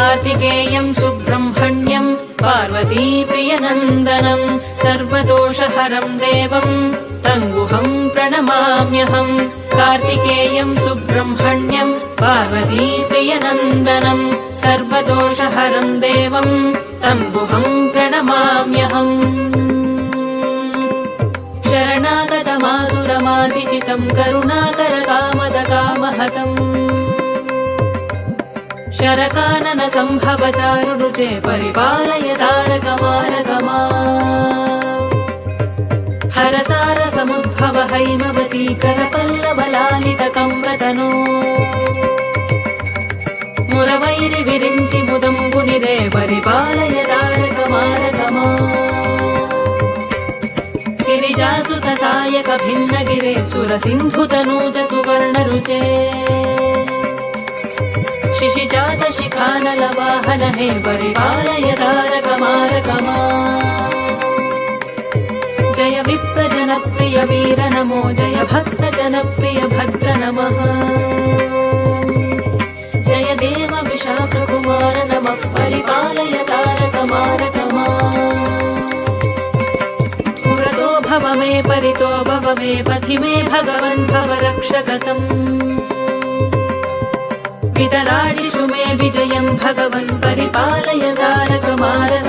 कार्तिकेयं सुब्रह्मण्यं पार्वतीप्रियनन्दनं सर्वदोषहरं देवं तङ्गुहं प्रणमाम्यहं कार्तिकेयं सुब्रह्मण्यं पार्वतीप्रियनन्दनं सर्वदोषहरं देवं तङ्गुहं प्रणमाम्यहम् शरणागतमातुरमादिचितं करुणाकरकामदकामहतम् शरकानन संभवचारुरुचे परिपालय तारकमारकमा हरसारसमुद्भव हैमवती करपल्लवलालितकम्रतनो मुरवैरि विरिञ्चि मुदम्बुनिदे परिपालय तारकमारकमा गिरिजासुत सायक भिन्नगिरे सुरसिन्धुतनूज सुवर्णरुचे शिशिजात शिखानलवाहन हे परिपालय तारकमारकमा जय विप्रजनप्रिय वीर नमो जय भक्तजनप्रिय भद्र नमः जय देव विशाखकुमार नमः परिपालय तारकमारकमा पुरतो भव मे परितो भव मे पथि मे भगवन् भव रक्षकतम् वितराडिषु मे विजयं भगवन् परिपालय तारकमारकम्